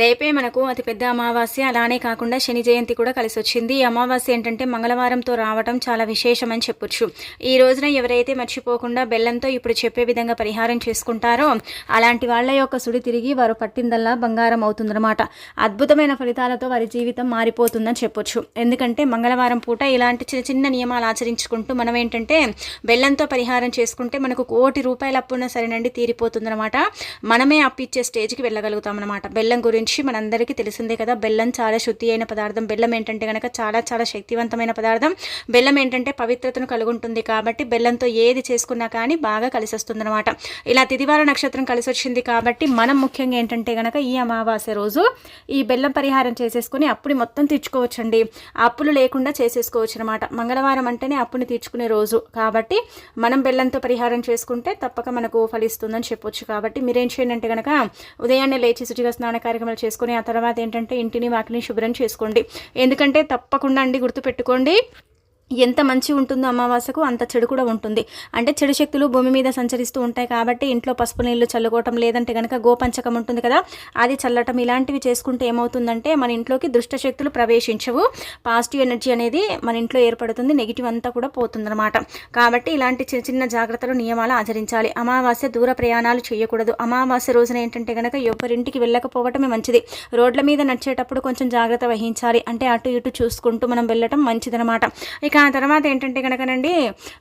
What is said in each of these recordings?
రేపే మనకు అతిపెద్ద అమావాస్య. అలానే కాకుండా శని జయంతి కూడా కలిసొచ్చింది. ఈ అమావాస్య ఏంటంటే మంగళవారంతో రావటం చాలా విశేషమని చెప్పొచ్చు. ఈ రోజున ఎవరైతే మర్చిపోకుండా బెల్లంతో ఇప్పుడు చెప్పే విధంగా పరిహారం చేసుకుంటారో అలాంటి వాళ్ళ యొక్క సుడి తిరిగి వారు పట్టిందల్లా బంగారం అవుతుందన్నమాట. అద్భుతమైన ఫలితాలతో వారి జీవితం మారిపోతుందని చెప్పొచ్చు. ఎందుకంటే మంగళవారం పూట ఇలాంటి చిన్న చిన్న నియమాలు ఆచరించుకుంటూ మనం ఏంటంటే బెల్లంతో పరిహారం చేసుకుంటే మనకు ₹1,00,00,000 అప్పున్నా సరేనండి తీరిపోతుందన్నమాట. మనమే అప్పు ఇచ్చే స్టేజ్కి వెళ్ళగలుగుతాం అన్నమాట. బెల్లం గురించి మనందరికీ తెలిసిందే కదా. బెల్లం చాలా శుద్ధి అయిన పదార్థం. బెల్లం ఏంటంటే కనుక చాలా చాలా శక్తివంతమైన పదార్థం. బెల్లం ఏంటంటే పవిత్రతను కలుగుంటుంది కాబట్టి బెల్లంతో ఏది చేసుకున్నా కానీ బాగా కలిసి వస్తుంది అనమాట. ఇలా తిదివార నక్షత్రం కలిసి వచ్చింది కాబట్టి మనం ముఖ్యంగా ఏంటంటే కనుక ఈ అమావాస్య రోజు ఈ బెల్లం పరిహారం చేసేసుకుని అప్పుని మొత్తం తీర్చుకోవచ్చండి. అప్పులు లేకుండా చేసేసుకోవచ్చు అనమాట. మంగళవారం అంటేనే అప్పుని తీర్చుకునే రోజు కాబట్టి మనం బెల్లంతో పరిహారం చేసుకుంటే తప్పక మనకు ఫలిస్తుందని చెప్పొచ్చు. కాబట్టి మీరేం చేయండి అంటే కనుక ఉదయాన్నే లేచి శుచిగా స్నాన కార్యక్రమాలు చేసుకుని ఆ తర్వాత ఏంటంటే ఇంటిని వాకిని శుభ్రం చేసుకోండి. ఎందుకంటే తప్పకుండా అండి గుర్తుపెట్టుకోండి, ఎంత మంచి ఉంటుందో అమావాస్యకు అంత చెడు కూడా ఉంటుంది. అంటే చెడు శక్తులు భూమి మీద సంచరిస్తూ ఉంటాయి కాబట్టి ఇంట్లో పసుపు నీళ్లు చల్లుకోవటం, లేదంటే కనుక గోపంచకం ఉంటుంది కదా అది చల్లటం, ఇలాంటివి చేసుకుంటే ఏమవుతుందంటే మన ఇంట్లోకి దుష్ట శక్తులు ప్రవేశించవు. పాజిటివ్ ఎనర్జీ అనేది మన ఇంట్లో ఏర్పడుతుంది. నెగిటివ్ అంతా కూడా పోతుందన్నమాట. కాబట్టి ఇలాంటి చిన్న చిన్న జాగ్రత్తలు నియమాలు ఆచరించాలి. అమావాస్య దూర ప్రయాణాలు చేయకూడదు. అమావాస్య రోజున ఏంటంటే కనుక ఎవరింటికి వెళ్ళకపోవటమే మంచిది. రోడ్ల మీద నడిచేటప్పుడు కొంచెం జాగ్రత్త వహించాలి. అంటే అటు ఇటు చూసుకుంటూ మనం వెళ్ళటం మంచిదన్నమాట. ఇక ఆ తర్వాత ఏంటంటే కనుకనండి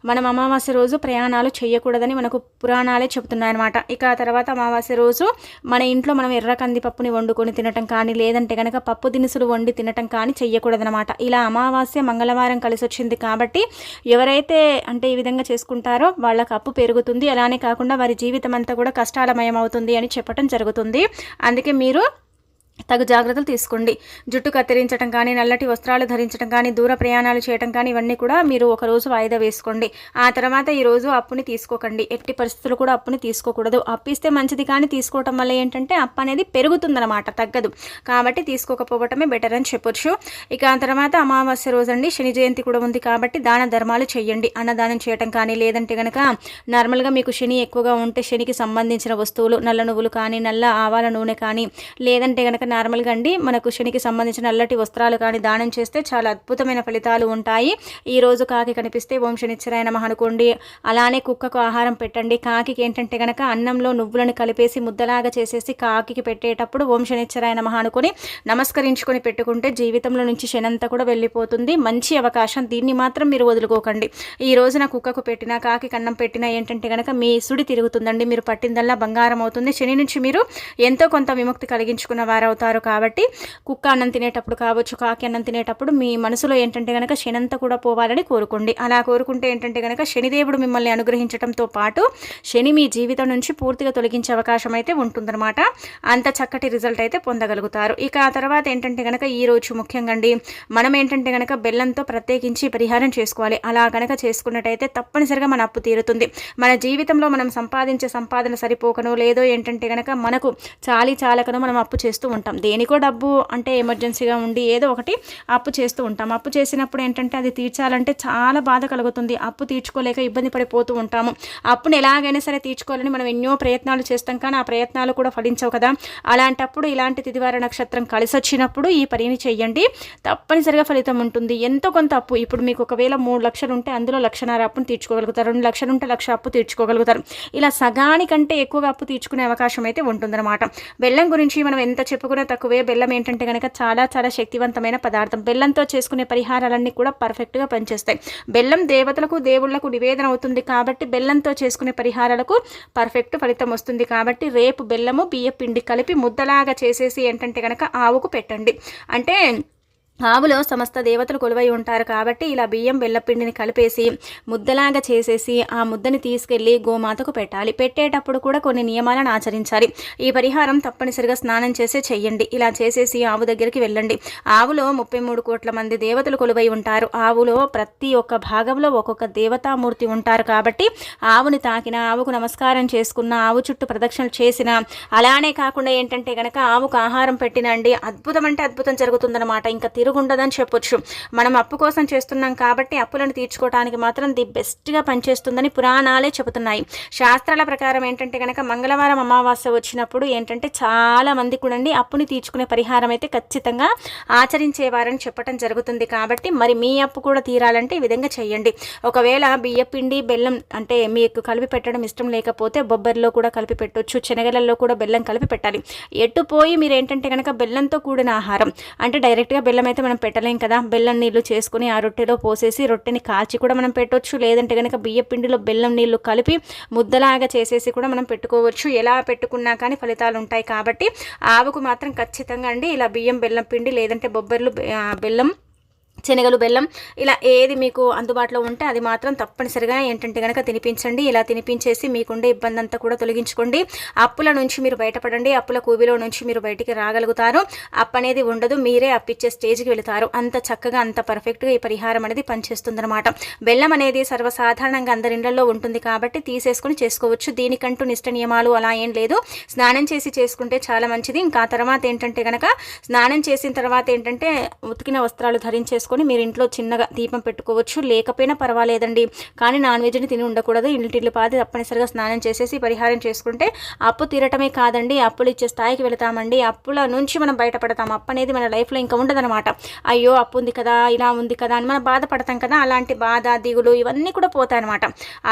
మనం అమావాస్య రోజు ప్రయాణాలు చేయకూడదని మనకు పురాణాలే చెబుతున్నాయన్నమాట. ఇక ఆ తర్వాత అమావాస్య రోజు మన ఇంట్లో మనం ఎర్ర కందిపప్పుని వండుకొని తినటం కానీ, లేదంటే కనుక పప్పు దినుసులు వండి తినటం కానీ చెయ్యకూడదనమాట. ఇలా అమావాస్య మంగళవారం కలిసి వచ్చింది కాబట్టి ఎవరైతే అంటే ఈ విధంగా చేసుకుంటారో వాళ్ళకి అప్పు పెరుగుతుంది. అలానే కాకుండా వారి జీవితం అంతా కూడా కష్టాలమయం అవుతుంది అని చెప్పటం జరుగుతుంది. అందుకే మీరు తగు జాగ్రత్తలు తీసుకోండి. జుట్టు కత్తిరించడం కానీ, నల్లటి వస్త్రాలు ధరించడం కానీ, దూర ప్రయాణాలు చేయడం కానీ ఇవన్నీ కూడా మీరు ఒకరోజు వాయిదా వేసుకోండి. ఆ తర్వాత ఈరోజు అప్పుని తీసుకోకండి. ఎట్టి పరిస్థితులు కూడా అప్పుని తీసుకోకూడదు. అప్పు ఇస్తే మంచిది కానీ తీసుకోవటం వల్ల ఏంటంటే అప్పు అనేది పెరుగుతుందన్నమాట, తగ్గదు. కాబట్టి తీసుకోకపోవటమే బెటర్ అని చెప్పొచ్చు. ఇక ఆ తర్వాత అమావాస్య రోజండి శని జయంతి కూడా ఉంది కాబట్టి దాన ధర్మాలు చేయండి. అన్నదానం చేయటం కానీ, లేదంటే కనుక నార్మల్గా మీకు శని ఎక్కువగా ఉంటే శనికి సంబంధించిన వస్తువులు నల్ల నువ్వులు కానీ, నల్ల ఆవాల నూనె కానీ, లేదంటే కనుక నార్మల్గా అండి మనకు శనికి సంబంధించిన నల్లటి వస్త్రాలు కానీ దానం చేస్తే చాలా అద్భుతమైన ఫలితాలు ఉంటాయి. ఈ రోజు కాకి కనిపిస్తే ఓం శనిశ్చరాయ నమః అనుకోండి. అలానే కుక్కకు ఆహారం పెట్టండి. కాకి ఏంటంటే కనుక అన్నంలో నువ్వులను కలిపేసి ముద్దలాగా చేసేసి కాకి పెట్టేటప్పుడు ఓం శనిశ్చరాయ నమః అనుకొని నమస్కరించుకొని పెట్టుకుంటే జీవితంలో నుంచి శనంతా కూడా వెళ్ళిపోతుంది. మంచి అవకాశం, దీన్ని మాత్రం మీరు వదులుకోకండి. ఈ రోజున కుక్కకు పెట్టినా కాకి కన్నం పెట్టినా ఏంటంటే కనుక మీ సుడి తిరుగుతుందండి. మీరు పట్టిందల్లా బంగారం అవుతుంది. శని నుంచి మీరు ఎంతో కొంత విముక్తి కలిగించుకున్న వారు అవుతారు. కాబట్టి కుక్క అన్నం తినేటప్పుడు కావచ్చు, కాకి అన్నం తినేటప్పుడు మీ మనసులో ఏంటంటే కనుక శనంతా కూడా పోవాలని కోరుకోండి. అలా కోరుకుంటే ఏంటంటే కనుక శనిదేవుడు మిమ్మల్ని అనుగ్రహించడంతో పాటు శని మీ జీవితం నుంచి పూర్తిగా తొలగించే అవకాశం అయితే ఉంటుందన్నమాట. అంత చక్కటి రిజల్ట్ అయితే పొందగలుగుతారు. ఇక ఆ తర్వాత ఏంటంటే కనుక ఈ రోజు ముఖ్యంగా అండి మనం ఏంటంటే కనుక బెల్లంతో ప్రత్యేకించి పరిహారం చేసుకోవాలి. అలా కనుక చేసుకున్నట్టయితే తప్పనిసరిగా మన అప్పు తీరుతుంది. మన జీవితంలో మనం సంపాదించే సంపాదన సరిపోకనో లేదో ఏంటంటే కనుక మనకు చాలకనో మనం అప్పు చేస్తూ ఉంటాం. దేనికో డబ్బు అంటే ఎమర్జెన్సీగా ఉండి ఏదో ఒకటి అప్పు చేస్తూ ఉంటాం. అప్పు చేసినప్పుడు ఏంటంటే అది తీర్చాలంటే చాలా బాధ కలుగుతుంది. అప్పు తీర్చుకోలేక ఇబ్బంది పడిపోతూ ఉంటాము. అప్పును ఎలాగైనా సరే తీర్చుకోవాలని మనం ఎన్నో ప్రయత్నాలు చేస్తాం కానీ ఆ ప్రయత్నాలు కూడా ఫలించవు కదా. అలాంటప్పుడు ఇలాంటి తిదివార నక్షత్రం కలిసి వచ్చినప్పుడు ఈ పనిని చెయ్యండి. తప్పనిసరిగా ఫలితం ఉంటుంది. ఎంతో కొంత అప్పు ఇప్పుడు మీకు ఒకవేళ 3 లక్షలు ఉంటే అందులో 1,50,000 అప్పును తీర్చుకోగలుగుతారు. 2 లక్షలు ఉంటే 1,00,000 అప్పు తీర్చుకోగలుగుతారు. ఇలా సగానికంటే ఎక్కువగా అప్పు తీర్చుకునే అవకాశం అయితే ఉంటుందన్నమాట. బెల్లం గురించి మనం ఎంత చెప్పుకున్నా తక్కువే. బెల్లం ఏంటంటే కనుక చాలా చాలా శక్తివంతమైన పదార్థం. బెల్లంతో చేసుకునే పరిహారాలన్నీ కూడా పర్ఫెక్ట్గా పనిచేస్తాయి. బెల్లం దేవతలకు దేవుళ్లకు నివేదన అవుతుంది కాబట్టి బెల్లంతో చేసుకునే పరిహారాలకు పర్ఫెక్ట్ ఫలితం వస్తుంది. కాబట్టి రేపు బెల్లము బియ్య పిండి కలిపి ముద్దలాగా చేసేసి ఏంటంటే కనుక ఆవుకు పెట్టండి. అంటే ఆవులో సమస్త దేవతలు కొలువై ఉంటారు కాబట్టి ఇలా బియ్యం బెల్లపిండిని కలిపేసి ముద్దలాగా చేసేసి ఆ ముద్దని తీసుకెళ్ళి గోమాతకు పెట్టాలి. పెట్టేటప్పుడు కూడా కొన్ని నియమాలను ఆచరించాలి. ఈ పరిహారం తప్పనిసరిగా స్నానం చేసే చెయ్యండి. ఇలా చేసేసి ఆవు దగ్గరికి వెళ్ళండి. ఆవులో 33 కోట్ల మంది దేవతలు కొలువై ఉంటారు. ఆవులో ప్రతి ఒక్క భాగంలో ఒక్కొక్క దేవతామూర్తి ఉంటారు కాబట్టి ఆవుని తాకిన, ఆవుకు నమస్కారం చేసుకున్న, ఆవు చుట్టూ ప్రదక్షిణలు చేసిన, అలానే కాకుండా ఏంటంటే కనుక ఆవుకు ఆహారం పెట్టినండి అద్భుతం అంటే అద్భుతం జరుగుతుందన్నమాట. ఇంకా తిరుగుండదని చెప్పొచ్చు. మనం అప్పు కోసం చేస్తున్నాం కాబట్టి అప్పులను తీర్చుకోవడానికి మాత్రం ది బెస్ట్గా పనిచేస్తుందని పురాణాలే చెబుతున్నాయి. శాస్త్రాల ప్రకారం ఏంటంటే కనుక మంగళవారం అమావాస్య వచ్చినప్పుడు ఏంటంటే చాలా మంది కూడా అప్పుని తీర్చుకునే పరిహారం అయితే ఖచ్చితంగా ఆచరించేవారని చెప్పడం జరుగుతుంది. కాబట్టి మరి మీ అప్పు కూడా తీరాలంటే ఈ విధంగా చేయండి. ఒకవేళ బియ్యపిండి బెల్లం అంటే మీకు కలిపి పెట్టడం ఇష్టం లేకపోతే బొబ్బరిలో కూడా కలిపి పెట్టొచ్చు, శనగలలో కూడా బెల్లం కలిపి పెట్టాలి. ఎట్టుపోయి మీరు ఏంటంటే కనుక బెల్లంతో కూడిన ఆహారం అంటే డైరెక్ట్గా బెల్లం అయితే మనం పెట్టలేం కదా, బెల్లం నీళ్లు చేసుకుని ఆ రొట్టెలో పోసేసి రొట్టెని కాల్చి కూడా మనం పెట్టొచ్చు. లేదంటే కనుక బియ్యపిండిలో బెల్లం నీళ్లు కలిపి ముద్దలాగా చేసేసి కూడా మనం పెట్టుకోవచ్చు. ఎలా పెట్టుకున్నా కానీ ఫలితాలు ఉంటాయి. కాబట్టి ఆవుకు మాత్రం ఖచ్చితంగా ఇలా బియ్యం బెల్లం పిండి లేదంటే బొబ్బర్లు బెల్లం శనగలు బెల్లం ఇలా ఏది మీకు అందుబాటులో ఉంటే అది మాత్రం తప్పనిసరిగా ఏంటంటే కనుక తినిపించండి. ఇలా తినిపించేసి మీకుండే ఇబ్బంది అంతా కూడా తొలగించుకోండి. అప్పుల నుంచి మీరు బయటపడండి. అప్పుల కూబిలో నుంచి మీరు బయటికి రాగలుగుతారు. అప్పు అనేది ఉండదు, మీరే అప్పిచ్చే స్టేజ్కి వెళుతారు. అంత చక్కగా అంత పర్ఫెక్ట్గా ఈ పరిహారం అనేది పనిచేస్తుందన్నమాట. బెల్లం అనేది సర్వసాధారణంగా అందరి ఇళ్లలో ఉంటుంది కాబట్టి తీసేసుకుని చేసుకోవచ్చు. దీనికంటూ నిష్ట నియమాలు అలా ఏం లేదు. స్నానం చేసి చేసుకుంటే చాలా మంచిది. ఇంకా తర్వాత ఏంటంటే కనుక స్నానం చేసిన తర్వాత ఏంటంటే ఉతికిన వస్త్రాలు ధరించేసుకుని మీరు ఇంట్లో చిన్నగా దీపం పెట్టుకోవచ్చు. లేకపోయినా పర్వాలేదండి, కానీ నాన్ వెజ్ని తిని ఉండకూడదు. ఇంటిల్లి పాది తప్పనిసరిగా స్నానం చేసేసి పరిహారం చేసుకుంటే అప్పు తీరటమే కాదండి, అప్పులు ఇచ్చే స్థాయికి వెళతామండి. అప్పుల నుంచి మనం బయటపడతాం. అప్పు అనేది మన లైఫ్లో ఇంకా ఉండదన్నమాట. అయ్యో అప్పు ఉంది కదా, ఇలా ఉంది కదా అని మనం బాధపడతాం కదా, అలాంటి బాధ దిగులు ఇవన్నీ కూడా పోతాయన్నమాట.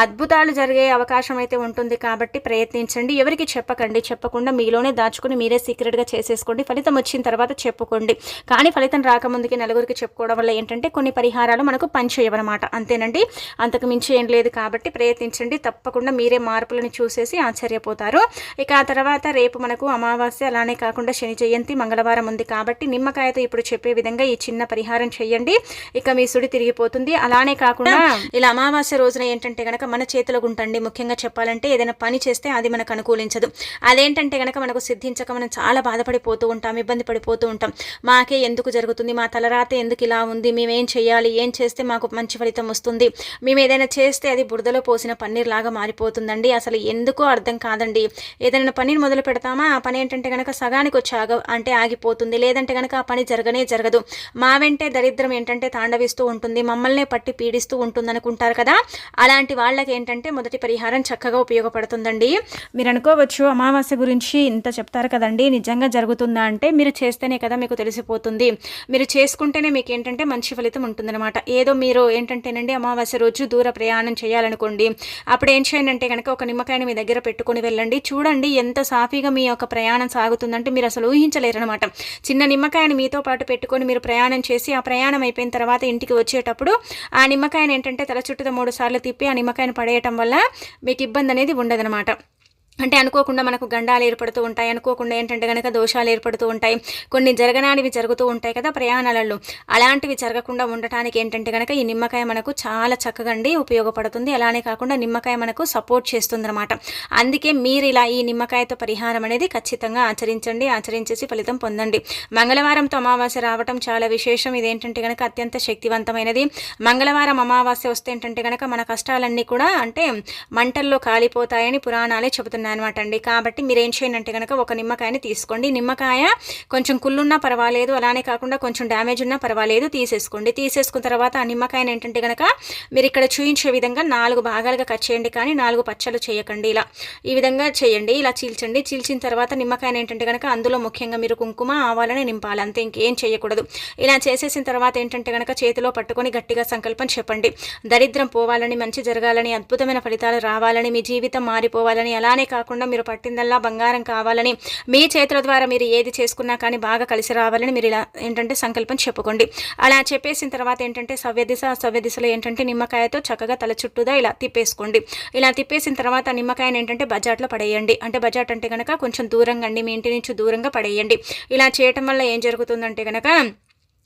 అద్భుతాలు జరిగే అవకాశం అయితే ఉంటుంది. కాబట్టి ప్రయత్నించండి. ఎవరికి చెప్పకండి, చెప్పకుండా మీలోనే దాచుకుని మీరే సీక్రెట్గా చేసేసుకోండి. ఫలితం వచ్చిన తర్వాత చెప్పుకోండి. కానీ ఫలితం రాకముందుకి నలుగురికి చెప్పుకోవడం వల్ల ఏంటంటే కొన్ని పరిహారాలు మనకు పనిచేయవన్నమాట. అంతేనండి, అంతకు మించి ఏం లేదు. కాబట్టి ప్రయత్నించండి. తప్పకుండా మీరే మార్పులను చూసేసి ఆశ్చర్యపోతారు. ఇక ఆ తర్వాత రేపు మనకు అమావాస్య, అలానే కాకుండా శని జయంతి మంగళవారం ఉంది. కాబట్టి నిమ్మకాయతో ఇప్పుడు చెప్పే విధంగా ఈ చిన్న పరిహారం చేయండి. ఇక మీ సుడి తిరిగిపోతుంది. అలానే కాకుండా ఇలా అమావాస్య రోజున ఏంటంటే గనక మన చేతిలో గుంటండి. ముఖ్యంగా చెప్పాలంటే ఏదైనా పని చేస్తే అది మనకు అనుకూలించదు. అదేంటంటే గనక మనకు సిద్ధించక మనం చాలా బాధపడిపోతూ ఉంటాం, ఇబ్బంది పడిపోతూ ఉంటాం. మాకే ఎందుకు జరుగుతుంది, మా తలరాత ఎందుకు ఇలా ఉంది, మేమేం చేయాలి, ఏం చేస్తే మాకు మంచి ఫలితం వస్తుంది, మేము ఏదైనా చేస్తే అది బురదలో పోసిన పన్నీర్ లాగా మారిపోతుందండి, అసలు ఎందుకో అర్థం కాదండి. ఏదైనా పనిని మొదలు పెడతామా, ఆ పని ఏంటంటే కనుక సగానికి వచ్చి ఆగిపోతుంది. లేదంటే కనుక ఆ పని జరగదు. మా వెంటే దరిద్రం ఏంటంటే తాండవిస్తూ ఉంటుంది, మమ్మల్నే పట్టి పీడిస్తూ ఉంటుంది అనుకుంటారు కదా. అలాంటి వాళ్ళకి ఏంటంటే మొదటి పరిహారం చక్కగా ఉపయోగపడుతుందండి. మీరు అనుకోవచ్చు అమావాస్య గురించి ఇంత చెప్తారు కదండి, నిజంగా జరుగుతుందా అంటే మీరు చేస్తేనే కదా మీకు తెలిసిపోతుంది. మీరు చేసుకుంటేనే మీకు ఏంటంటే మంచి ఫలితం ఉంటుందన్నమాట. ఏదో మీరు ఏంటంటేనండి అమావాస్య రోజు దూర ప్రయాణం చేయాలనుకోండి, అప్పుడు ఏం చేయండి అంటే కనుక ఒక నిమ్మకాయని మీ దగ్గర పెట్టుకొని వెళ్ళండి. చూడండి ఎంత సాఫీగా మీ యొక్క ప్రయాణం సాగుతుందంటే మీరు అసలు ఊహించలేరనమాట. చిన్న నిమ్మకాయని మీతో పాటు పెట్టుకొని మీరు ప్రయాణం చేసి ఆ ప్రయాణం అయిపోయిన తర్వాత ఇంటికి వచ్చేటప్పుడు ఆ నిమ్మకాయని ఏంటంటే తల చుట్టూ 3 సార్లు తిప్పి ఆ నిమ్మకాయని పడేయటం వల్ల మీకు ఇబ్బంది అనేది ఉండదనమాట. అంటే అనుకోకుండా మనకు గండాలు ఏర్పడుతూ ఉంటాయి, అనుకోకుండా ఏంటంటే కనుక దోషాలు ఏర్పడుతూ ఉంటాయి, కొన్ని జరగనానివి జరుగుతూ ఉంటాయి కదా ప్రయాణాలలో. అలాంటివి జరగకుండా ఉండటానికి ఏంటంటే కనుక ఈ నిమ్మకాయ మనకు చాలా చక్కగా ఉపయోగపడుతుంది. అలానే కాకుండా నిమ్మకాయ మనకు సపోర్ట్ చేస్తుంది అనమాట. అందుకే మీరు ఇలా ఈ నిమ్మకాయతో పరిహారం అనేది ఖచ్చితంగా ఆచరించండి. ఆచరించేసి ఫలితం పొందండి. మంగళవారంతో అమావాస్య రావటం చాలా విశేషం. ఇదేంటంటే కనుక అత్యంత శక్తివంతమైనది. మంగళవారం అమావాస్య వస్తే ఏంటంటే కనుక మన కష్టాలన్నీ కూడా అంటే మంటల్లో కాలిపోతాయని పురాణాలే చెబుతున్నాయి అనమాట అండి. కాబట్టి మీరు ఏం చేయండి అంటే కనుక ఒక నిమ్మకాయని తీసుకోండి. నిమ్మకాయ కొంచెం కుళ్ళున్నా పర్వాలేదు, అలానే కాకుండా కొంచెం డ్యామేజ్ ఉన్నా పర్వాలేదు, తీసేసుకోండి. తీసేసుకున్న తర్వాత ఆ నిమ్మకాయని ఏంటంటే కనుక మీరు ఇక్కడ చూపించే విధంగా 4 భాగాలుగా కట్ చేయండి, కానీ 4 పచ్చలు చేయకండి. ఇలా ఈ విధంగా చేయండి. ఇలా చీల్చండి. చీల్చిన తర్వాత నిమ్మకాయని ఏంటంటే కనుక అందులో ముఖ్యంగా మీరు కుంకుమ ఆవాలని నింపాలి, అంతే, ఇంకేం చేయకూడదు. ఇలా చేసేసిన తర్వాత ఏంటంటే కనుక చేతిలో పట్టుకొని గట్టిగా సంకల్పం చెప్పండి. దరిద్రం పోవాలని, మంచి జరగాలని, అద్భుతమైన ఫలితాలు రావాలని, మీ జీవితం మారిపోవాలని, అలానే కాకుండా మీరు పట్టిందల్లా బంగారం కావాలని, మీ చేతుల ద్వారా మీరు ఏది చేసుకున్నా కానీ బాగా కలిసి రావాలని మీరు ఇలా ఏంటంటే సంకల్పం చెప్పుకోండి. అలా చెప్పేసిన తర్వాత ఏంటంటే సవ్య దిశలో ఏంటంటే నిమ్మకాయతో చక్కగా తల చుట్టూదా ఇలా తిప్పేసుకోండి. ఇలా తిప్పేసిన తర్వాత నిమ్మకాయని ఏంటంటే బజాట్లో పడేయండి. అంటే బజాట్ అంటే కనుక కొంచెం దూరంగా అండి, మీ ఇంటి నుంచి దూరంగా పడేయండి. ఇలా చేయటం వల్ల ఏం జరుగుతుందంటే కనుక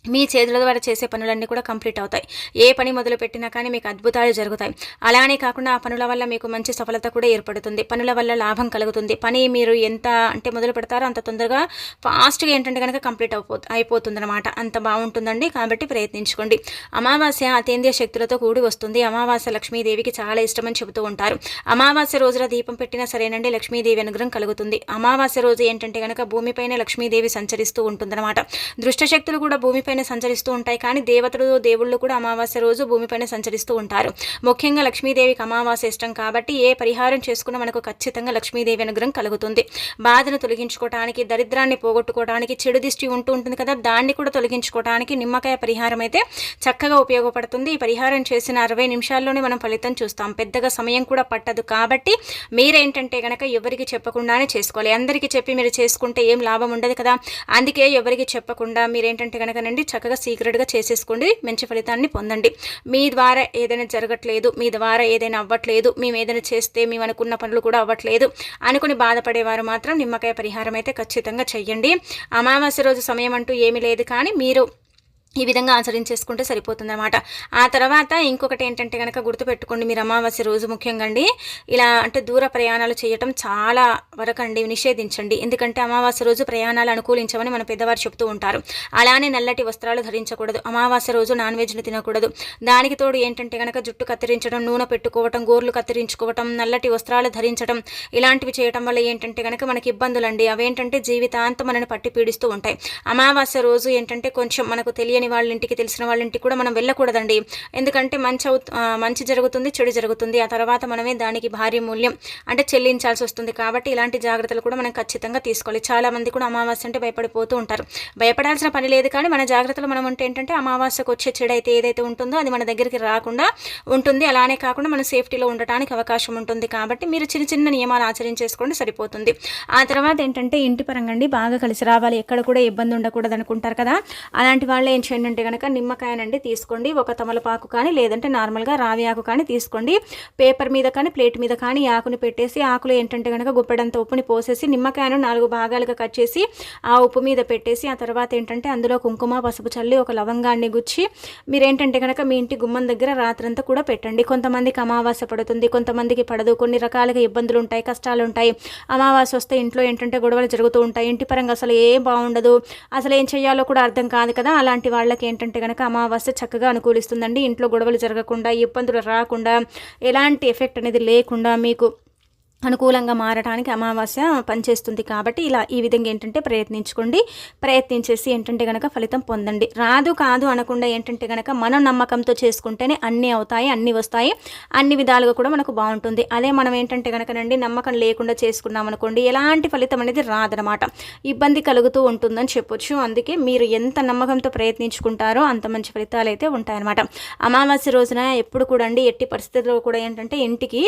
మీ చేతుల ద్వారా చేసే పనులన్నీ కూడా కంప్లీట్ అవుతాయి. ఏ పని మొదలు పెట్టినా కానీ మీకు అద్భుతాలు జరుగుతాయి. అలానే కాకుండా ఆ పనుల వల్ల మీకు మంచి సఫలత కూడా ఏర్పడుతుంది. పనుల వల్ల లాభం కలుగుతుంది. పని మీరు ఎంత అంటే మొదలు పెడతారో అంత తొందరగా ఫాస్ట్గా ఏంటంటే కనుక కంప్లీట్ అయిపోతుంది అనమాట. అంత బాగుంటుందండి. కాబట్టి ప్రయత్నించుకోండి. అమావాస్య అతేంద్రియ శక్తులతో కూడి వస్తుంది. అమావాస్య లక్ష్మీదేవికి చాలా ఇష్టమని చెబుతూ ఉంటారు. అమావాస్య రోజున దీపం పెట్టినా సరేనండి లక్ష్మీదేవి అనుగ్రహం కలుగుతుంది. అమావాస్య రోజు ఏంటంటే కనుక భూమిపైన లక్ష్మీదేవి సంచరిస్తూ ఉంటుందన్నమాట. దుష్టశక్తులు కూడా భూమిపై భూమిపైన సంచరిస్తూ ఉంటాయి. కానీ దేవతలు దేవుళ్ళు కూడా అమావాస్య రోజు భూమిపైన సంచరిస్తూ ఉంటారు. ముఖ్యంగా లక్ష్మీదేవికి అమావాస్య ఇష్టం కాబట్టి ఏ పరిహారం చేసుకున్నా మనకు ఖచ్చితంగా లక్ష్మీదేవి అనుగ్రహం కలుగుతుంది. బాధను తొలగించుకోవడానికి, దరిద్రాన్ని పోగొట్టుకోవడానికి, చెడు దిష్టి ఉంటూ ఉంటుంది కదా, దాన్ని కూడా తొలగించుకోవడానికి నిమ్మకాయ పరిహారం అయితే చక్కగా ఉపయోగపడుతుంది. ఈ పరిహారం చేసిన 60 నిమిషాల్లోనే మనం ఫలితం చూస్తాం. పెద్దగా సమయం కూడా పట్టదు. కాబట్టి మీరేంటంటే కనుక ఎవరికి చెప్పకుండానే చేసుకోవాలి. అందరికీ చెప్పి మీరు చేసుకుంటే ఏం లాభం ఉండదు కదా. అందుకే ఎవరికి చెప్పకుండా మీరేంటంటే కనుకనండి చక్కగా సీక్రెట్గా చేసేసుకోండి. మంచి ఫలితాన్ని పొందండి. మీ ద్వారా ఏదైనా జరగట్లేదు, మీ ద్వారా ఏదైనా అవ్వట్లేదు, మేము ఏదైనా చేస్తే మేము అనుకున్న పనులు కూడా అవ్వట్లేదు అనుకుని బాధపడేవారు మాత్రం నిమ్మకాయ పరిహారం అయితే ఖచ్చితంగా చెయ్యండి. అమావాస్య రోజు సమయం అంటూ ఏమీ లేదు, కానీ మీరు ఈ విధంగా ఆచరించేసుకుంటే సరిపోతుందన్నమాట. ఆ తర్వాత ఇంకొకటి ఏంటంటే కనుక గుర్తుపెట్టుకోండి, మీరు అమావాస్య రోజు ముఖ్యంగా అండి ఇలా అంటే దూర ప్రయాణాలు చేయటం చాలా వరకు అండి నిషేధించండి. ఎందుకంటే అమావాస్య రోజు ప్రయాణాలు అనుకూలించమని మన పెద్దవారు చెప్తూ ఉంటారు. అలానే నల్లటి వస్త్రాలు ధరించకూడదు. అమావాస్య రోజు నాన్ వెజ్ని తినకూడదు. దానికి తోడు ఏంటంటే కనుక జుట్టు కత్తిరించడం, నూనె పెట్టుకోవటం, గోర్లు కత్తిరించుకోవటం, నల్లటి వస్త్రాలు ధరించడం ఇలాంటివి చేయటం వల్ల ఏంటంటే కనుక మనకి ఇబ్బందులు అండి. అవేంటంటే జీవితాంతం మనని పట్టి పీడిస్తూ ఉంటాయి. అమావాస్య రోజు ఏంటంటే కొంచెం మనకు తెలియని వాళ్ళ ఇంటికి, తెలిసిన వాళ్ళ ఇంటికి కూడా మనం వెళ్ళకూడదండి. ఎందుకంటే మంచి జరుగుతుంది, చెడు జరుగుతుంది. ఆ తర్వాత మనమే దానికి భారీ మూల్యం అంటే చెల్లించాల్సి వస్తుంది. కాబట్టి ఇలాంటి జాగ్రత్తలు కూడా మనం ఖచ్చితంగా తీసుకోవాలి. చాలా మంది కూడా అమావాస్య అంటే భయపడిపోతూ ఉంటారు. భయపడాల్సిన పని లేదు, కానీ మన జాగ్రత్తలు మనం ఉంటే ఏంటంటే అమావాస్యకు వచ్చే చెడు అయితే ఏదైతే ఉంటుందో అది మన దగ్గరికి రాకుండా ఉంటుంది. అలానే కాకుండా మనం సేఫ్టీలో ఉండటానికి అవకాశం ఉంటుంది. కాబట్టి మీరు చిన్న చిన్న నియమాలు ఆచరించేసుకోండి, సరిపోతుంది. ఆ తర్వాత ఏంటంటే ఇంటి పరంగా అండి బాగా కలిసి రావాలి, ఎక్కడ కూడా ఇబ్బంది ఉండకూడదు అనుకుంటారు కదా. అలాంటి వాళ్ళు ఏం చేయండి కనుక నిమ్మకాయనండి తీసుకోండి. ఒక తమలపాకు కానీ లేదంటే నార్మల్గా రావి ఆకు కానీ తీసుకోండి. పేపర్ మీద కానీ ప్లేట్ మీద కానీ ఆకుని పెట్టేసి, ఆకులు ఏంటంటే కనుక గుప్పెడంత ఉప్పుని పోసేసి నిమ్మకాయను 4 భాగాలుగా కట్ చేసి ఆ ఉప్పు మీద పెట్టేసి, ఆ తర్వాత ఏంటంటే అందులో కుంకుమ పసుపు చల్లి ఒక లవంగాన్ని గుచ్చి మీరేంటంటే కనుక మీ ఇంటి గుమ్మం దగ్గర రాత్రంతా కూడా పెట్టండి. కొంతమందికి అమావాస్య పడుతుంది, కొంతమందికి పడదు. కొన్ని రకాలుగా ఇబ్బందులు ఉంటాయి, కష్టాలు ఉంటాయి. అమావాస్య వస్తే ఇంట్లో ఏంటంటే గొడవలు జరుగుతూ ఉంటాయి. ఇంటి పరంగా అసలు ఏం బాగుండదు, అసలు ఏం చేయాలో కూడా అర్థం కాదు కదా. అలాంటి వాళ్ళకి ఏంటంటే కనుక అమావాస్య చక్కగా అనుకూలిస్తుందండి. ఇంట్లో గొడవలు జరగకుండా, ఇబ్బందులు రాకుండా, ఎలాంటి ఎఫెక్ట్ అనేది లేకుండా మీకు అనుకూలంగా మారడానికి అమావాస్య పనిచేస్తుంది. కాబట్టి ఇలా ఈ విధంగా ఏంటంటే ప్రయత్నించేసి ఏంటంటే కనుక ఫలితం పొందండి. రాదు కాదు అనకుండా ఏంటంటే కనుక మనం నమ్మకంతో చేసుకుంటేనే అన్నీ అవుతాయి, అన్నీ వస్తాయి, అన్ని విధాలుగా కూడా మనకు బాగుంటుంది. అదే మనం ఏంటంటే కనుకనండి నమ్మకం లేకుండా చేసుకున్నాం అనుకోండి, ఎలాంటి ఫలితం అనేది రాదనమాట, ఇబ్బంది కలుగుతూ ఉంటుందని చెప్పొచ్చు. అందుకే మీరు ఎంత నమ్మకంతో ప్రయత్నించుకుంటారో అంత మంచి ఫలితాలు అయితే ఉంటాయన్నమాట. అమావాస్య రోజున ఎప్పుడు కూడా అండి ఎట్టి పరిస్థితుల్లో కూడా ఏంటంటే ఇంటికి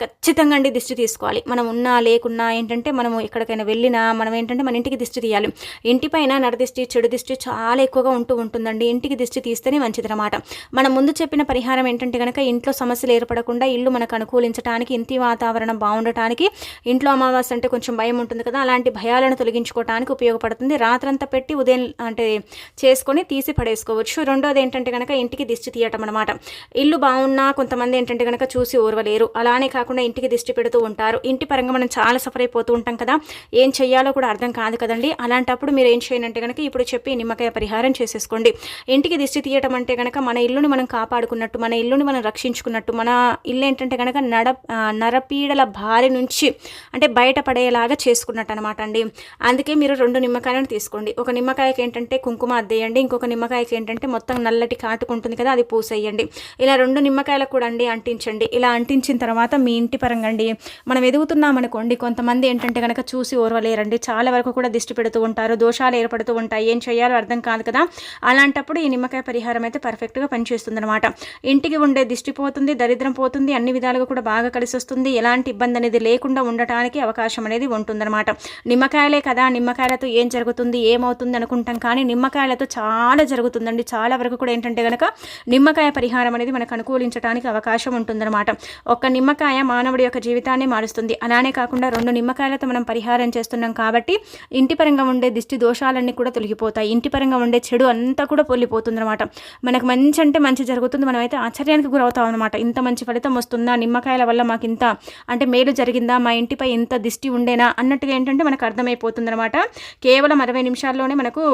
ఖచ్చితంగా అండి దిష్టి తీసుకోవాలి. మనం ఉన్నా లేకున్నా ఏంటంటే మనము ఎక్కడికైనా వెళ్ళినా మనం ఏంటంటే మన ఇంటికి దిష్టి తీయాలి. ఇంటిపైన నరదిష్టి, చెడు దిష్టి చాలా ఎక్కువగా ఉంటుందండి. ఇంటికి దిష్టి తీస్తేనే మంచిదన్నమాట. మనం ముందు చెప్పిన పరిహారం ఏంటంటే కనుక ఇంట్లో సమస్యలు ఏర్పడకుండా, ఇల్లు మనకు అనుకూలించడానికి, ఇంటి వాతావరణం బాగుండటానికి, ఇంట్లో అమావాస్య అంటే కొంచెం భయం ఉంటుంది కదా, అలాంటి భయాలను తొలగించుకోవడానికి ఉపయోగపడుతుంది. రాత్రంతా పెట్టి ఉదయం అంటే చేసుకొని తీసి పడేసుకోవచ్చు. రెండోది ఏంటంటే కనుక ఇంటికి దిష్టి తీయటం అనమాట. ఇల్లు బాగున్నా కొంతమంది ఏంటంటే కనుక చూసి ఓర్వలేరు. అలానే కాకుండా ఇంటికి దిష్టి పెడుతూ ఉంటారు. ఇంటి పరంగా మనం చాలా సఫర్ అయిపోతూ ఉంటాం కదా, ఏం చెయ్యాలో కూడా అర్థం కాదు కదండి. అలాంటప్పుడు మీరు ఏం చేయాలంటే కనుక ఇప్పుడు చెప్పి నిమ్మకాయ పరిహారం చేసేసుకోండి. ఇంటికి దిష్టి తీయటం అంటే కనుక మన ఇల్లుని మనం కాపాడుకున్నట్టు, మన ఇల్లుని మనం రక్షించుకున్నట్టు, మన ఇల్లు ఏంటంటే కనుక నరపీడల బారి నుంచి అంటే బయటపడేలాగా చేసుకున్నట్టు అనమాట అండి. అందుకే మీరు 2 నిమ్మకాయలను తీసుకోండి. ఒక నిమ్మకాయకి ఏంటంటే కుంకుమ అద్దేయండి, ఇంకొక నిమ్మకాయకి ఏంటంటే మొత్తం నల్లటి కాటుకుంటుంది కదా, అది పూసేయండి. ఇలా 2 నిమ్మకాయలకు కూడా అండి అంటించండి. ఇలా అంటించిన తర్వాత మీ ఇంటి పరంగా అండి మనం ఎదుగుతున్నాం అనుకోండి, కొంతమంది ఏంటంటే కనుక చూసి ఓర్వలేరండి, చాలా వరకు కూడా దిష్టి పెడుతూ ఉంటారు, దోషాలు ఏర్పడుతూ ఉంటాయి, ఏం చేయాలో అర్థం కాదు కదా. అలాంటప్పుడు ఈ నిమ్మకాయ పరిహారం అయితే పర్ఫెక్ట్గా పనిచేస్తుంది అనమాట. ఇంటికి ఉండే దిష్టి పోతుంది, దరిద్రం పోతుంది, అన్ని విధాలుగా కూడా బాగా కలిసి వస్తుంది, ఎలాంటి ఇబ్బంది అనేది లేకుండా ఉండటానికి అవకాశం అనేది ఉంటుందన్నమాట. నిమ్మకాయలే కదా, నిమ్మకాయలతో ఏం జరుగుతుంది, ఏమవుతుంది అనుకుంటాం, కానీ నిమ్మకాయలతో చాలా జరుగుతుందండి. చాలా వరకు కూడా ఏంటంటే కనుక నిమ్మకాయ పరిహారం అనేది మనకు అనుకూలించడానికి అవకాశం ఉంటుందన్నమాట. ఒక్క నిమ్మకాయ మానవుడి యొక్క జీవితాన్ని మారుస్తుంది. అలానే కాకుండా 2 నిమ్మకాయలతో మనం పరిహారం చేస్తున్నాం కాబట్టి ఇంటి పరంగా ఉండే దిష్టి దోషాలన్నీ కూడా తొలగిపోతాయి. ఇంటి పరంగా ఉండే చెడు అంతా కూడా పొల్లిపోతుంది అనమాట. మనకు మంచి అంటే మంచి జరుగుతుంది. మనమైతే ఆశ్చర్యానికి గురవుతాం అనమాట. ఇంత మంచి ఫలితం వస్తుందా, నిమ్మకాయల వల్ల మాకు ఇంత అంటే మేలు జరిగిందా, మా ఇంటిపై ఇంత దిష్టి ఉండేనా అన్నట్టుగా ఏంటంటే మనకు అర్థమైపోతుంది అనమాట. కేవలం 60 నిమిషాల్లోనే మనకు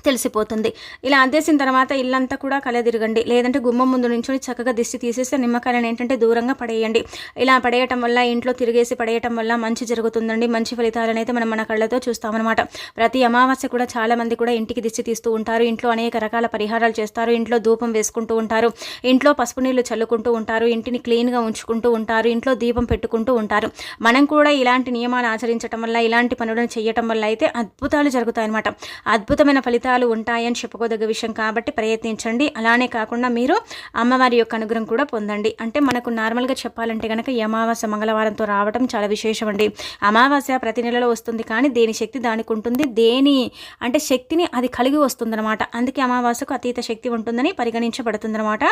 తెలిసిపోతుంది. ఇలా అద్దేసిన తర్వాత ఇల్లంతా కూడా కలదిరగండి. లేదంటే గుమ్మం ముందు నుంచొని చక్కగా దిష్టి తీసేసి నిమ్మకాయలను ఏంటంటే దూరంగా పడేయండి. ఇలా పడేయటం వల్ల ఇంట్లో తిరిగేసి పడేయటం వల్ల మంచి జరుగుతుందండి. మంచి ఫలితాలనైతే మనం మన కళ్ళతో చూస్తామన్నమాట. ప్రతి అమావాస్య కూడా చాలామంది కూడా ఇంటికి దిష్టి తీస్తూ ఉంటారు. ఇంట్లో అనేక రకాల పరిహారాలు చేస్తారు. ఇంట్లో ధూపం వేసుకుంటూ ఉంటారు. ఇంట్లో పసుపు నీళ్లు చల్లుకుంటూ ఉంటారు. ఇంటిని క్లీన్గా ఉంచుకుంటూ ఉంటారు. ఇంట్లో దీపం పెట్టుకుంటూ ఉంటారు. మనం కూడా ఇలాంటి నియమాలు ఆచరించడం వల్ల, ఇలాంటి పనులను చేయటం వల్ల అయితే అద్భుతాలు జరుగుతాయన్నమాట. అద్భుతమైన ఫలితాలు ఉంటాయని చెప్పుకోదగ్గ విషయం కాబట్టి ప్రయత్నించండి. అలానే కాకుండా మీరు అమ్మవారి యొక్క అనుగ్రహం కూడా పొందండి. అంటే మనకు నార్మల్గా చెప్పాలంటే కనుక ఈ అమావాస్య మంగళవారంతో రావడం చాలా విశేషం అండి. అమావాస్య ప్రతి నెలలో వస్తుంది, కానీ దేని శక్తి దానికి ఉంటుంది. దేని అంటే శక్తిని అది కలిగి వస్తుందన్నమాట. అందుకే అమావాస్యకు అతీత శక్తి ఉంటుందని పరిగణించబడుతుందన్నమాట.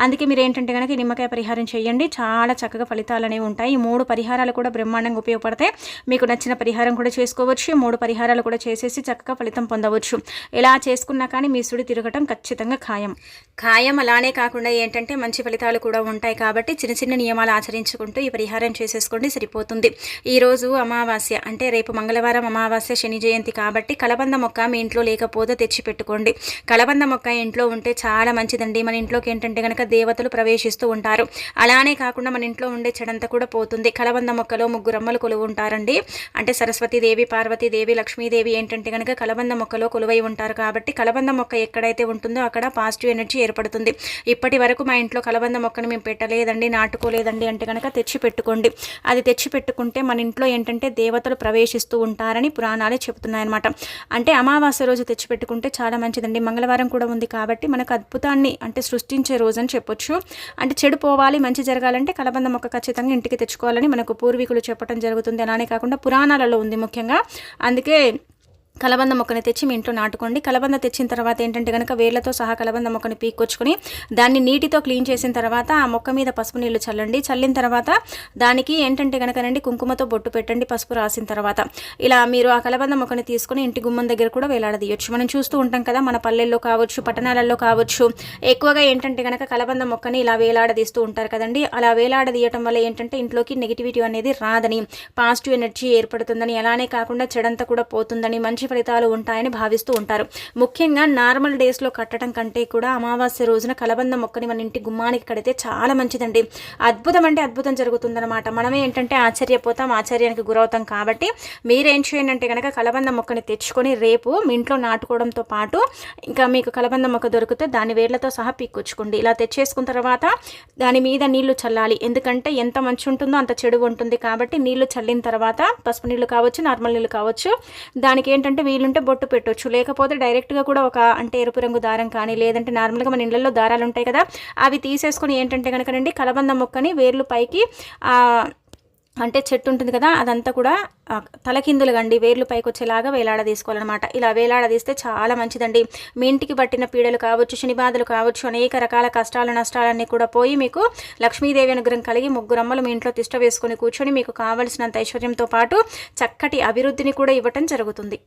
అందుకే మీరు ఏంటంటే కనుక నిమ్మకాయ పరిహారం చేయండి. చాలా చక్కగా ఫలితాలు అనేవి ఉంటాయి. ఈ 3 పరిహారాలు కూడా బ్రహ్మాండంగా ఉపయోగపడతాయి. మీకు నచ్చిన పరిహారం కూడా చేసుకోవచ్చు. 3 పరిహారాలు కూడా చేసేసి చక్కగా ఫలితం పొందవచ్చు. ఎలా చేసుకున్నా కానీ మీ సుడి తిరగటం ఖచ్చితంగా ఖాయం. అలానే కాకుండా ఏంటంటే మంచి ఫలితాలు కూడా ఉంటాయి. కాబట్టి చిన్న చిన్న నియమాలు ఆచరించుకుంటూ ఈ పరిహారం చేసేసుకోండి, సరిపోతుంది. ఈరోజు అమావాస్య అంటే రేపు మంగళవారం అమావాస్య, శని జయంతి కాబట్టి కలబంద మొక్క మీ ఇంట్లో లేకపోతే తెచ్చి పెట్టుకోండి. కలబంద మొక్క ఇంట్లో ఉంటే చాలా మంచిదండి. మన ఇంట్లోకి ఏంటంటే కనుక దేవతలు ప్రవేశిస్తూ ఉంటారు. అలానే కాకుండా మన ఇంట్లో ఉండే చెడంతా కూడా పోతుంది. కలబంద మొక్కలో 3 అమ్మలు కొలువు ఉంటారండి. అంటే సరస్వతీదేవి, పార్వతీదేవి, లక్ష్మీదేవి ఏంటంటే కనుక కలబంద మొక్కలో కొలువై ఉంటారు. కాబట్టి కలబంద మొక్క ఎక్కడైతే ఉంటుందో అక్కడ పాజిటివ్ ఎనర్జీ ఏర్పడుతుంది. ఇప్పటి వరకు మా ఇంట్లో కలబంద మొక్కను మేము పెట్టలేదండి, నాటుకోలేదండి అంటే కనుక తెచ్చి పెట్టుకోండి. అది తెచ్చి పెట్టుకుంటే మన ఇంట్లో ఏంటంటే దేవతలు ప్రవేశిస్తూ ఉంటారని పురాణాలే చెబుతున్నాయన్నమాట. అంటే అమావాస్య రోజు తెచ్చి పెట్టుకుంటే చాలా మంచిదండి. మంగళవారం కూడా ఉంది కాబట్టి మనకు అద్భుతాన్ని అంటే సృష్టించే రోజు అని చెప్పొచ్చు. అంటే చెడు పోవాలి, మంచి జరగాలంటే కలబంద మొక్క ఖచ్చితంగా ఇంటికి తెచ్చుకోవాలని మనకు పూర్వీకులు చెప్పడం జరుగుతుంది. అలానే కాకుండా పురాణాలలో ఉంది ముఖ్యంగా. అందుకే కలబంద మొక్కని తెచ్చి మీ ఇంట్లో నాటుకోండి. కలబంద తెచ్చిన తర్వాత ఏంటంటే కనుక వేర్లతో సహా కలబంద మొక్కని పీక్కొచ్చుకొని దాన్ని నీటితో క్లీన్ చేసిన తర్వాత ఆ మొక్క మీద పసుపు నీళ్లు చల్లండి. చల్లిన తర్వాత దానికి ఏంటంటే కనుకనండి కుంకుమతో బొట్టు పెట్టండి, పసుపు రాసిన తర్వాత. ఇలా మీరు ఆ కలబంద మొక్కని తీసుకొని ఇంటి గుమ్మం దగ్గర కూడా వేలాడదీయొచ్చు. మనం చూస్తూ ఉంటాం కదా, మన పల్లెల్లో కావచ్చు, పట్టణాలలో కావచ్చు, ఎక్కువగా ఏంటంటే కనుక కలబంద మొక్కని ఇలా వేలాడదీస్తూ ఉంటారు కదండి. అలా వేలాడదీయటం వల్ల ఏంటంటే ఇంట్లోకి నెగిటివిటీ అనేది రాదని, పాజిటివ్ ఎనర్జీ ఏర్పడుతుందని, అలానే కాకుండా చెడంతా కూడా పోతుందని, మంచి ఫలితాలు ఉంటాయని భావిస్తూ ఉంటారు. ముఖ్యంగా నార్మల్ డేస్లో కట్టడం కంటే కూడా అమావాస్య రోజున కలబంద మొక్కని మన ఇంటి గుమ్మానికి కడితే చాలా మంచిదండి. అద్భుతం అంటే అద్భుతం జరుగుతుందన్నమాట. మనమే ఏంటంటే ఆశ్చర్యపోతాం, ఆశ్చర్యానికి గురవుతాం. కాబట్టి మీరేం చేయండి అంటే కనుక కలబంద మొక్కని తెచ్చుకొని రేపు మీ ఇంట్లో నాటుకోవడంతో పాటు ఇంకా మీకు కలబంద మొక్క దొరికితే దాని వేర్లతో సహా పీక్కొచ్చుకోండి. ఇలా తెచ్చేసుకున్న తర్వాత దాని మీద నీళ్లు చల్లాలి. ఎందుకంటే ఎంత మంచి ఉంటుందో అంత చెడు ఉంటుంది. కాబట్టి నీళ్లు చల్లిన తర్వాత పసుపు నీళ్లు కావచ్చు, నార్మల్ నీళ్లు కావచ్చు, దానికి ఏంటంటే వీలుంటే బొట్టు పెట్టొచ్చు. లేకపోతే డైరెక్ట్గా కూడా ఒక అంటే ఎరుపు రంగు దారం కానీ, లేదంటే నార్మల్గా మన ఇళ్లలో దారాలు ఉంటాయి కదా, అవి తీసేసుకొని ఏంటంటే కనుకనండి కలబంద మొక్కని వేర్లు పైకి అంటే చెట్టు ఉంటుంది కదా, అదంతా కూడా తలకిందులుగా అండి వేర్లు పైకి వచ్చేలాగా వేలాడదీసుకోవాలన్నమాట. ఇలా వేలాడదీస్తే చాలా మంచిదండి. మీ ఇంటికి పట్టిన పీడలు కావచ్చు, శని బాధలు కావచ్చు, అనేక రకాల కష్టాలు నష్టాలన్నీ కూడా పోయి మీకు లక్ష్మీదేవి అనుగ్రహం కలిగి 3 అమ్మలు మీ ఇంట్లో తిష్ట వేసుకొని కూర్చొని మీకు కావలసినంత ఐశ్వర్యంతో పాటు చక్కటి అభివృద్ధిని కూడా ఇవ్వటం జరుగుతుంది.